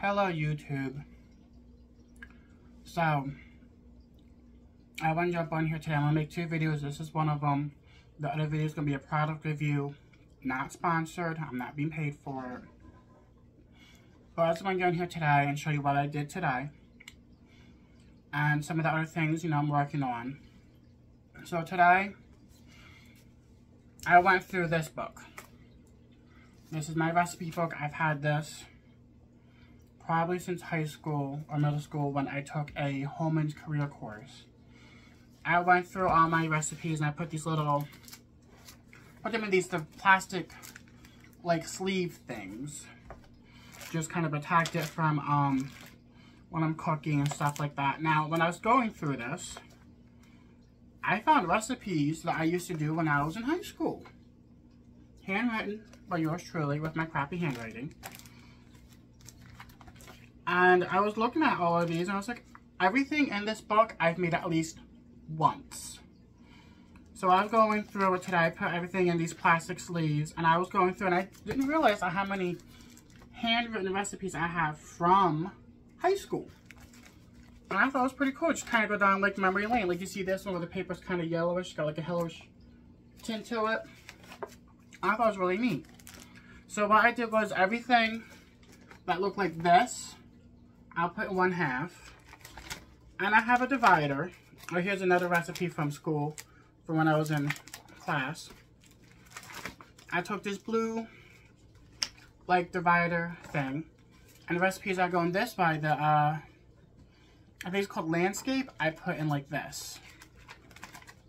Hello YouTube. So, I want to jump on here today. I'm going to make two videos. This is one of them. The other video is going to be a product review. Not sponsored. I'm not being paid for it. But I just want to get on here today and show you what I did today. And some of the other things, I'm working on. So today, I went through this book. This is my recipe book. I've had this probably since high school or middle school when I took a home and career course. I went through all my recipes and I put them in these plastic like sleeve things. Just kind of protect it from when I'm cooking and stuff like that. Now, when I was going through this, I found recipes that I used to do when I was in high school. Handwritten by yours truly with my crappy handwriting. And I was looking at all of these and I was like, everything in this book I've made at least once. So I was going through it today. I put everything in these plastic sleeves and I was going through and I didn't realize how many handwritten recipes I have from high school. And I thought it was pretty cool. Just kind of go down like memory lane. Like you see this one where the paper's kind of yellowish, got like a yellowish tint to it. I thought it was really neat. So what I did was everything that looked like this, I'll put in one half. And I have a divider. Oh, here's another recipe from school from when I was in class. I took this blue like divider thing. And the recipes are going this by the I think it's called Landscape. I put in like this.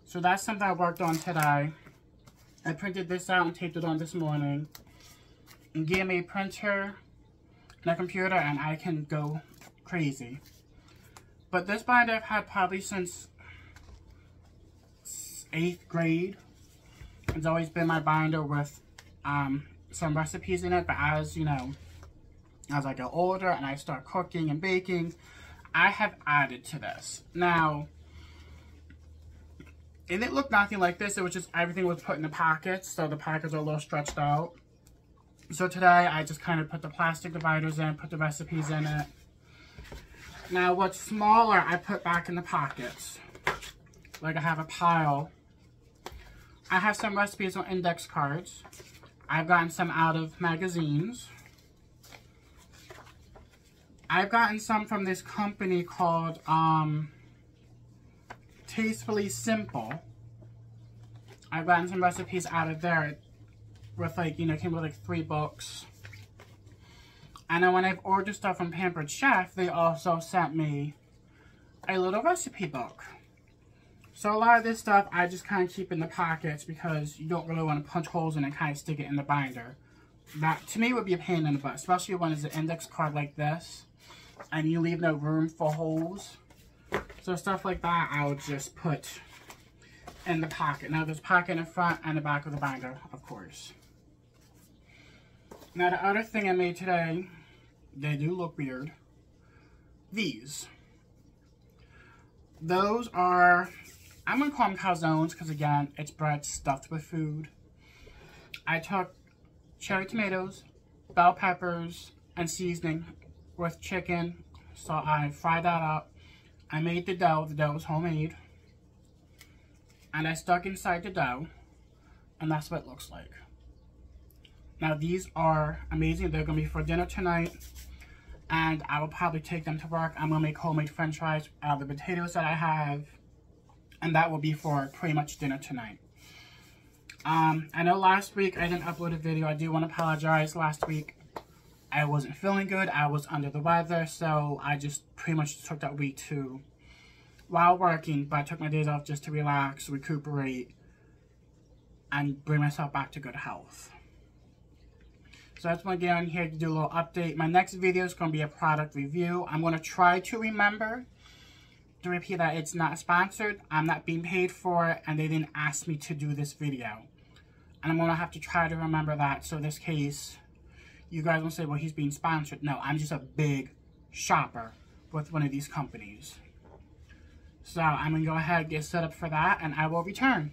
So that's something I worked on today. I printed this out and taped it on this morning. And gave me a printer and a computer and I can go crazy. But this binder I've had probably since 8th grade. It's always been my binder with some recipes in it. But as as I get older and I start cooking and baking, I have added to this. Now, it didn't look nothing like this. It was just everything was put in the pockets. So the pockets are a little stretched out. So today I just kind of put the plastic dividers in, put the recipes in it. Now what's smaller I put back in the pockets. Like I have a pile. I have some recipes on index cards. I've gotten some out of magazines. I've gotten some from this company called Tastefully Simple. I've gotten some recipes out of there with like, came with like 3 books. And then when I've ordered stuff from Pampered Chef, they also sent me a little recipe book. So a lot of this stuff I just kind of keep in the pockets because you don't really want to punch holes in it and kind of stick it in the binder. That, to me, would be a pain in the butt, especially when it's an index card like this and you leave no room for holes. So stuff like that I would just put in the pocket. Now there's a pocket in the front and the back of the binder, of course. Now the other thing I made today, they do look weird. These. Those are, I'm going to call them calzones because again, it's bread stuffed with food. I took cherry tomatoes, bell peppers, and seasoning with chicken. So I fried that up. I made the dough. The dough was homemade. And I stuck inside the dough. And that's what it looks like. Now these are amazing. They're going to be for dinner tonight. And I will probably take them to work. I'm going to make homemade french fries out of the potatoes that I have. And that will be for pretty much dinner tonight. I know last week I didn't upload a video. I do want to apologize. Last week I wasn't feeling good. I was under the weather. So I just pretty much took that week to, while working, but I took my days off just to relax, recuperate, and bring myself back to good health. So I just want to get on here to do a little update. My next video is going to be a product review. I'm going to try to remember to repeat that it's not sponsored. I'm not being paid for it, and they didn't ask me to do this video. And I'm going to have to try to remember that. So in this case, you guys will say, well, he's being sponsored. No, I'm just a big shopper with one of these companies. So I'm going to go ahead and get set up for that, and I will return.